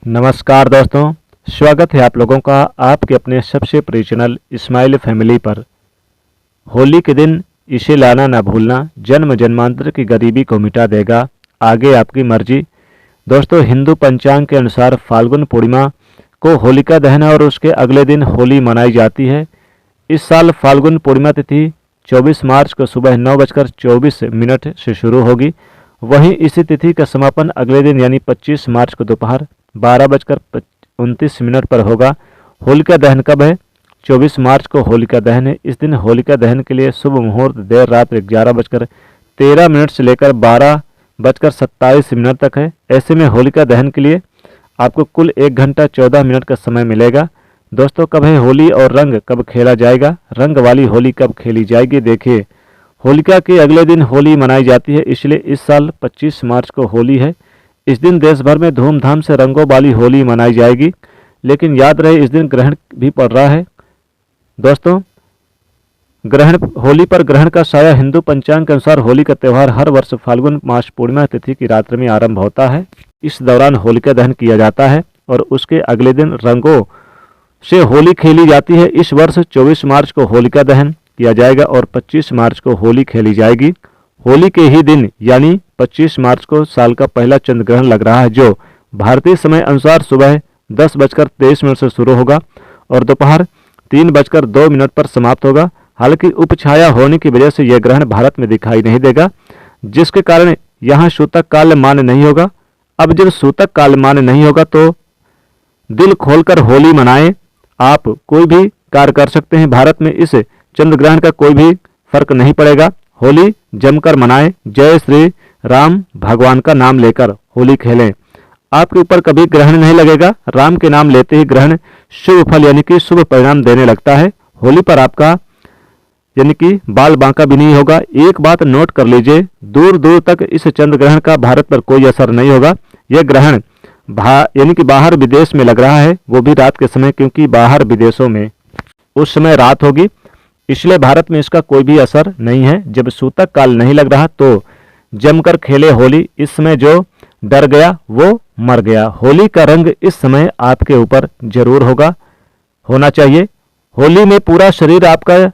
नमस्कार दोस्तों, स्वागत है आप लोगों का आपके अपने सबसे प्रिय चैनल इस्माइल फैमिली पर। होली के दिन इसे लाना ना भूलना, जन्म जन्मांतर की गरीबी को मिटा देगा, आगे आपकी मर्जी। दोस्तों, हिंदू पंचांग के अनुसार फाल्गुन पूर्णिमा को होलिका दहन और उसके अगले दिन होली मनाई जाती है। इस साल फाल्गुन पूर्णिमा तिथि 24 मार्च को सुबह 9:24 से शुरू होगी। वहीं इसी तिथि का समापन अगले दिन यानी 25 मार्च को दोपहर 12:29 पर होगा। होलिका दहन कब है? 24 मार्च को होलिका दहन है। इस दिन होलिका दहन के लिए शुभ मुहूर्त देर रात 11:13 से लेकर 12:27 तक है। ऐसे में होलिका दहन के लिए आपको कुल 1 घंटा 14 मिनट का समय मिलेगा। दोस्तों, कब है होली और रंग कब खेला जाएगा? रंग वाली होली कब खेली जाएगी? देखिए, होलिका के अगले दिन होली मनाई जाती है, इसलिए इस साल 25 मार्च को होली है। इस दिन देश भर में धूमधाम से रंगों वाली होली मनाई जाएगी, लेकिन याद रहे इस दिन ग्रहण भी पड़ रहा है। दोस्तों, होली पर ग्रहण का साया हिंदू पंचांग के अनुसार होली का त्यौहार हर वर्ष फाल्गुन मास पूर्णिमा तिथि की रात्रि में आरंभ होता है। इस दौरान होलिका दहन किया जाता है और उसके अगले दिन रंगों से होली खेली जाती है। इस वर्ष 24 मार्च को होलिका दहन किया जाएगा और 25 मार्च को होली खेली जाएगी। होली के ही दिन यानी 25 मार्च को साल का पहला चंद्र ग्रहण लग रहा है, जो भारतीय समय अनुसार सुबह 10:23 से शुरू होगा और दोपहर 3:02 पर समाप्त होगा। हालांकि उपछाया होने की वजह से यह ग्रहण भारत में दिखाई नहीं देगा, जिसके कारण यहाँ सूतक काल मान्य नहीं होगा। अब जब सूतक काल मान्य नहीं होगा तो दिल खोलकर होली मनाएं। आप कोई भी कार्य कर सकते हैं। भारत में इस चंद्र ग्रहण का कोई भी फर्क नहीं पड़ेगा। होली जमकर मनाएं। जय श्री राम भगवान का नाम लेकर होली खेलें। आपके ऊपर कभी ग्रहण नहीं लगेगा। राम के नाम लेते ही ग्रहण शुभ फल यानी कि शुभ परिणाम देने लगता है। होली पर आपका यानी कि बाल बांका भी नहीं होगा। एक बात नोट कर लीजिए, दूर दूर तक इस चंद्र ग्रहण का भारत पर कोई असर नहीं होगा। यह ग्रहण यानी कि बाहर विदेश में लग रहा है, वो भी रात के समय, क्योंकि बाहर विदेशों में उस समय रात होगी, इसलिए भारत में इसका कोई भी असर नहीं है। जब सूतक काल नहीं लग रहा तो जमकर खेले होली। इस समय जो डर गया वो मर गया। होली का रंग इस समय आपके ऊपर जरूर होना चाहिए। होली में पूरा शरीर आपका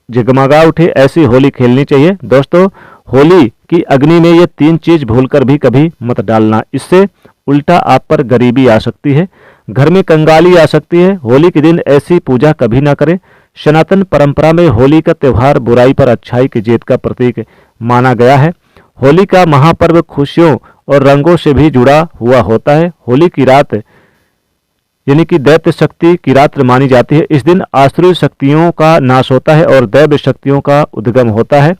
जगमगा उठे, ऐसी होली खेलनी चाहिए। दोस्तों, होली की अग्नि में ये 3 चीज भूलकर भी कभी मत डालना, इससे उल्टा आप पर गरीबी आ सकती है, घर में कंगाली आ सकती है। होली के दिन ऐसी पूजा कभी ना करें। सनातन परंपरा में होली का त्यौहार बुराई पर अच्छाई की जीत का प्रतीक माना गया है। होली का महापर्व खुशियों और रंगों से भी जुड़ा हुआ होता है। होली की रात यानी कि दैत्य शक्ति की रात मानी जाती है। इस दिन आसुरी शक्तियों का नाश होता है और दैव शक्तियों का उद्गम होता है।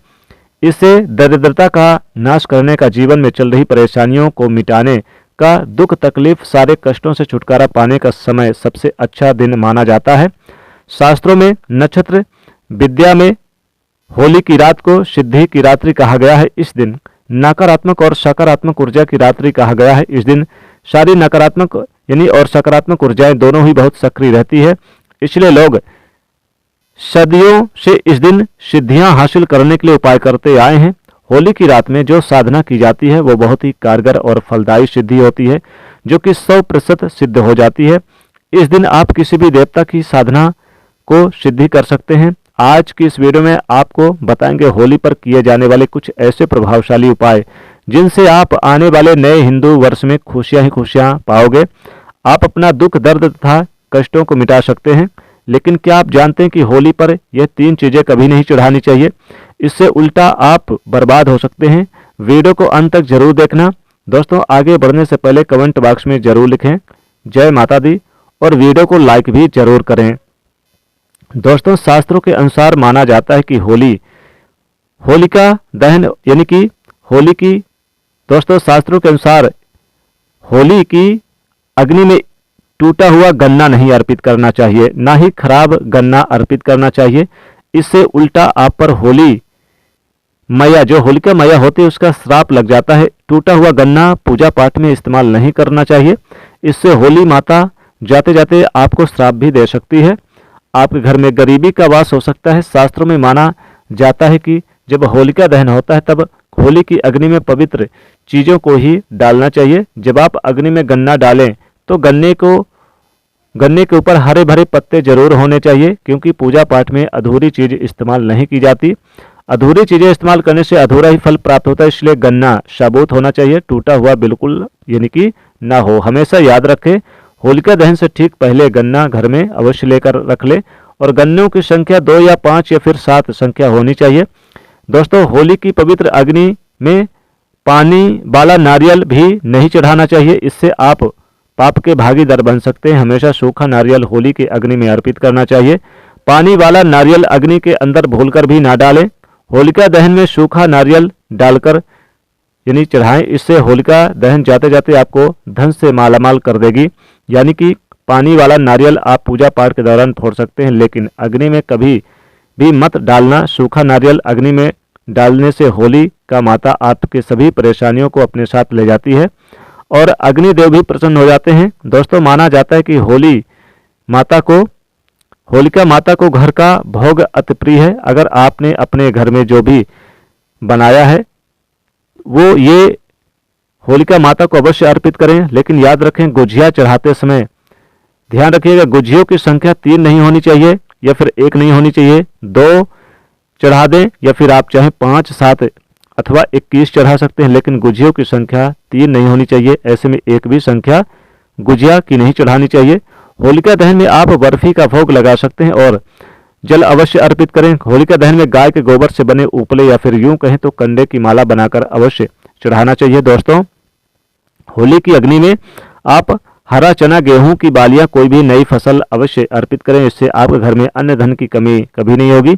इससे दरिद्रता का नाश करने का, जीवन में चल रही परेशानियों को मिटाने का, दुख तकलीफ सारे कष्टों से छुटकारा पाने का समय सबसे अच्छा दिन माना जाता है। शास्त्रों में नक्षत्र विद्या में होली की रात को सिद्धि की रात्रि कहा गया है। इस दिन नकारात्मक और सकारात्मक ऊर्जा की रात्रि कहा गया है। इस दिन सारी नकारात्मक यानी और सकारात्मक ऊर्जाएं दोनों ही बहुत सक्रिय रहती है, इसलिए लोग सदियों से इस दिन सिद्धियां हासिल करने के लिए उपाय करते आए हैं। होली की रात में जो साधना की जाती है वो बहुत ही कारगर और फलदायी सिद्धि होती है, जो कि 100% सिद्ध हो जाती है। इस दिन आप किसी भी देवता की साधना को सिद्धि कर सकते हैं। आज की इस वीडियो में आपको बताएंगे होली पर किए जाने वाले कुछ ऐसे प्रभावशाली उपाय जिनसे आप आने वाले नए हिंदू वर्ष में खुशियां ही खुशियां पाओगे। आप अपना दुख दर्द तथा कष्टों को मिटा सकते हैं। लेकिन क्या आप जानते हैं कि होली पर यह 3 चीजें कभी नहीं चढ़ानी चाहिए? इससे उल्टा आप बर्बाद हो सकते हैं। वीडियो को अंत तक जरूर देखना। दोस्तों, आगे बढ़ने से पहले कमेंट बॉक्स में जरूर लिखें जय माता दी और वीडियो को लाइक भी जरूर करें। दोस्तों, शास्त्रों के अनुसार माना जाता है कि होलिका दहन यानी कि होली की दोस्तों शास्त्रों के अनुसार होली की अग्नि में टूटा हुआ गन्ना नहीं अर्पित करना चाहिए, ना ही खराब गन्ना अर्पित करना चाहिए। इससे उल्टा आप पर होली मैया, जो होलिका मैया होती है, उसका श्राप लग जाता है। टूटा हुआ गन्ना पूजा पाठ में इस्तेमाल नहीं करना चाहिए। इससे होली माता जाते जाते आपको श्राप भी दे सकती है। आपके घर में गरीबी का वास हो सकता है। शास्त्रों में माना जाता है कि जब होलिका दहन होता है तब होली की अग्नि में पवित्र चीज़ों को ही डालना चाहिए। जब आप अग्नि में गन्ना डालें तो गन्ने के ऊपर हरे भरे पत्ते जरूर होने चाहिए, क्योंकि पूजा पाठ में अधूरी चीज इस्तेमाल नहीं की जाती। अधूरी चीजें इस्तेमाल करने से अधूरा ही फल प्राप्त होता है, इसलिए गन्ना साबुत होना चाहिए, टूटा हुआ बिल्कुल यानी कि ना हो। हमेशा याद रखें, होलिका दहन से ठीक पहले गन्ना घर में अवश्य लेकर रख ले, और गन्नों की संख्या 2 या 5 या फिर 7 संख्या होनी चाहिए। दोस्तों, होली की पवित्र अग्नि में पानी वाला नारियल भी नहीं चढ़ाना चाहिए, इससे आप पाप के भागीदार बन सकते हैं। हमेशा सूखा नारियल होली के अग्नि में अर्पित करना चाहिए। पानी वाला नारियल अग्नि के अंदर भूलकर भी ना डालें। होलिका दहन में सूखा नारियल डालकर यानी चढ़ाएं, इससे होलिका दहन जाते जाते आपको धन से मालामाल कर देगी। यानी कि पानी वाला नारियल आप पूजा पाठ के दौरान फोड़ सकते हैं, लेकिन अग्नि में कभी भी मत डालना। सूखा नारियल अग्नि में डालने से होली का माता आपके सभी परेशानियों को अपने साथ ले जाती है और अग्निदेव भी प्रसन्न हो जाते हैं। दोस्तों, माना जाता है कि होलिका माता को घर का भोग अति प्रिय है। अगर आपने अपने घर में जो भी बनाया है वो ये होलिका माता को अवश्य अर्पित करें, लेकिन याद रखें, गुझिया चढ़ाते समय ध्यान रखिएगा, गुझियों की संख्या 3 नहीं होनी चाहिए या फिर 1 नहीं होनी चाहिए, 2 चढ़ा दें या फिर आप चाहें 5, 7 अथवा 21 चढ़ा सकते हैं, लेकिन गुझियों की संख्या 3 नहीं होनी चाहिए। ऐसे में एक भी संख्या गुझिया की नहीं चढ़ानी चाहिए। होलिका दहन में आप बर्फी का भोग लगा सकते हैं और जल अवश्य अर्पित करें। होलिका दहन में गाय के गोबर से बने उपले या फिर यूं कहें तो कंडे की माला बनाकर अवश्य चढ़ाना चाहिए। दोस्तों, होली की अग्नि में आप हरा चना, गेहूं की बालियां, कोई भी नई फसल अवश्य अर्पित करें, इससे आपके घर में अन्न धन की कमी कभी नहीं होगी।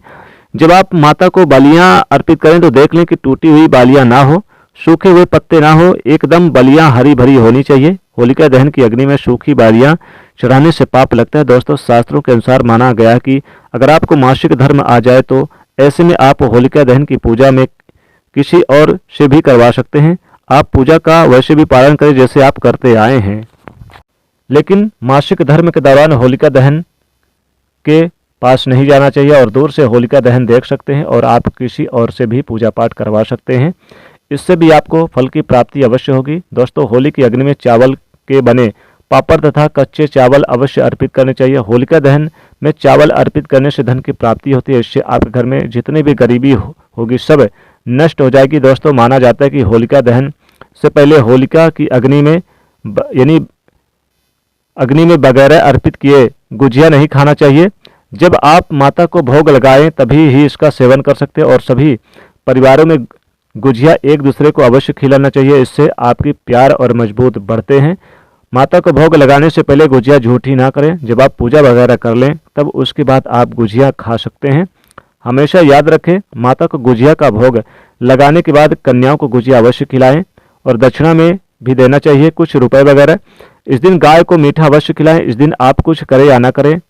जब आप माता को बलियां अर्पित करें तो देख लें कि टूटी हुई बालियां ना हो, सूखे हुए पत्ते ना हो, एकदम बलियां हरी भरी होनी चाहिए। होलिका दहन की अग्नि में सूखी बालियां चढ़ाने से पाप लगता है। दोस्तों, शास्त्रों के अनुसार माना गया है कि अगर आपको मासिक धर्म आ जाए तो ऐसे में आप होलिका दहन की पूजा में किसी और से भी करवा सकते हैं। आप पूजा का वैसे भी पालन करें जैसे आप करते आए हैं, लेकिन मासिक धर्म के दौरान होलिका दहन के पास नहीं जाना चाहिए और दूर से होलिका दहन देख सकते हैं और आप किसी और से भी पूजा पाठ करवा सकते हैं। इससे भी आपको फल की प्राप्ति अवश्य होगी। दोस्तों, होली की अग्नि में चावल के बने पापड़ तथा कच्चे चावल अवश्य अर्पित करने चाहिए। होलिका दहन में चावल अर्पित करने से धन की प्राप्ति होती है, इससे आपके घर में जितनी भी गरीबी होगी सब नष्ट हो जाएगी। दोस्तों, माना जाता है कि होलिका दहन से पहले होलिका की अग्नि में यानी अग्नि में बगैर अर्पित किए गुजिया नहीं खाना चाहिए। जब आप माता को भोग लगाएं तभी ही इसका सेवन कर सकते हैं और सभी परिवारों में गुजिया एक दूसरे को अवश्य खिलाना चाहिए, इससे आपकी प्यार और मजबूत बढ़ते हैं। माता को भोग लगाने से पहले गुजिया झूठी ना करें। जब आप पूजा वगैरह कर लें तब उसके बाद आप गुजिया खा सकते हैं। हमेशा याद रखें, माता को गुजिया का भोग लगाने के बाद कन्याओं को गुजिया अवश्य खिलाएं और दक्षिणा में भी देना चाहिए कुछ रुपए वगैरह। इस दिन गाय को मीठा अवश्य खिलाएं। इस दिन आप कुछ करें या ना करें,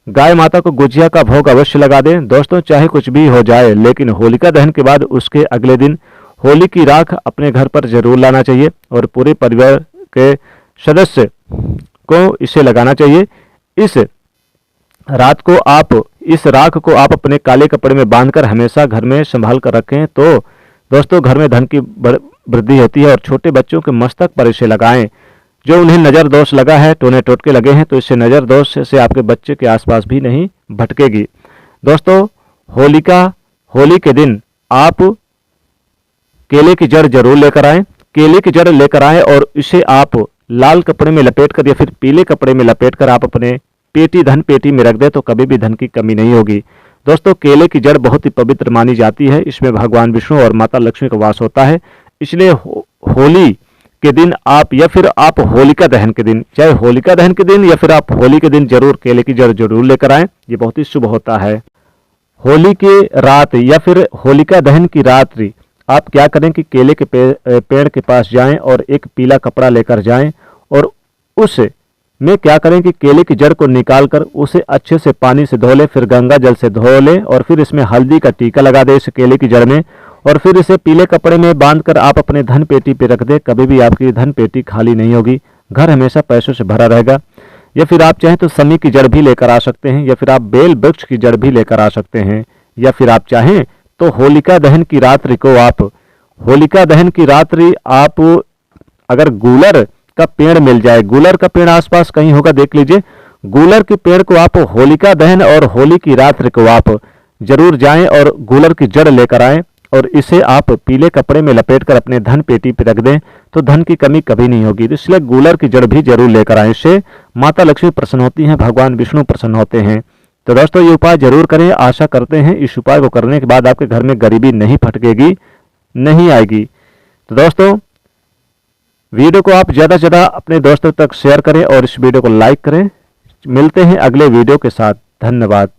गाय माता को गुजिया का भोग अवश्य लगा दें। दोस्तों, चाहे कुछ भी हो जाए, लेकिन होलिका दहन के बाद उसके अगले दिन होली की राख अपने घर पर जरूर लाना चाहिए और पूरे परिवार के सदस्य को इसे लगाना चाहिए। इस राख को आप अपने काले कपड़े में बांधकर हमेशा घर में संभाल कर रखें तो दोस्तों घर में धन की वृद्धि होती है। और छोटे बच्चों के मस्तक पर इसे लगाएं। जो उन्हें नज़र दोष लगा है, टोने टोटके लगे हैं, तो इससे नज़र दोष से आपके बच्चे के आसपास भी नहीं भटकेगी। दोस्तों, होली के दिन आप केले की जड़ जरूर लेकर आएं। केले की जड़ लेकर आएं और इसे आप लाल कपड़े में लपेटकर या फिर पीले कपड़े में लपेटकर आप अपने धन पेटी में रख दें तो कभी भी धन की कमी नहीं होगी। दोस्तों, केले की जड़ बहुत ही पवित्र मानी जाती है। इसमें भगवान विष्णु और माता लक्ष्मी का वास होता है। इसलिए होली के दिन आप या फिर आप होलिका दहन के दिन, चाहे होलिका दहन के दिन या फिर आप होली के दिन जरूर केले की जड़ जरूर लेकर आएं। ये बहुत ही शुभ होता है। होली की रात या फिर होलिका दहन की रात्रि आप क्या करें कि केले के पेड़ के पास जाएं और एक पीला कपड़ा लेकर जाएं और उस में क्या करें कि केले की जड़ को निकालकर उसे अच्छे से पानी से धो लें, फिर गंगा जल से धो लें और फिर इसमें हल्दी का टीका लगा दें इस केले की जड़ में और फिर इसे पीले कपड़े में बांधकर आप अपने धन पेटी पे रख दें। कभी भी आपकी धन पेटी खाली नहीं होगी, घर हमेशा पैसों से भरा रहेगा। या फिर आप चाहें तो समी की जड़ भी लेकर आ सकते हैं या फिर आप बेल वृक्ष की जड़ भी लेकर आ सकते हैं या फिर आप चाहें तो होलिका दहन की रात्रि को आप होलिका दहन की रात्रि आप अगर गूलर का पेड़ मिल जाए, गूलर का पेड़ आसपास कहीं होगा देख लीजिए, गूलर के पेड़ को आप होलिका दहन और होली की रात्रि को आप जरूर जाएं और गूलर की जड़ लेकर आएं और इसे आप पीले कपड़े में लपेटकर अपने धन पेटी पर रख दें तो धन की कमी कभी नहीं होगी। तो इसलिए गूलर की जड़ भी जरूर लेकर आएं, इससे माता लक्ष्मी प्रसन्न होती हैं, भगवान विष्णु प्रसन्न होते हैं। तो दोस्तों ये उपाय जरूर करें, आशा करते हैं इस उपाय को करने के बाद आपके घर में गरीबी नहीं फटकेगी, नहीं आएगी। तो दोस्तों वीडियो को आप ज़्यादा से ज़्यादा अपने दोस्तों तक शेयर करें और इस वीडियो को लाइक करें। मिलते हैं अगले वीडियो के साथ, धन्यवाद।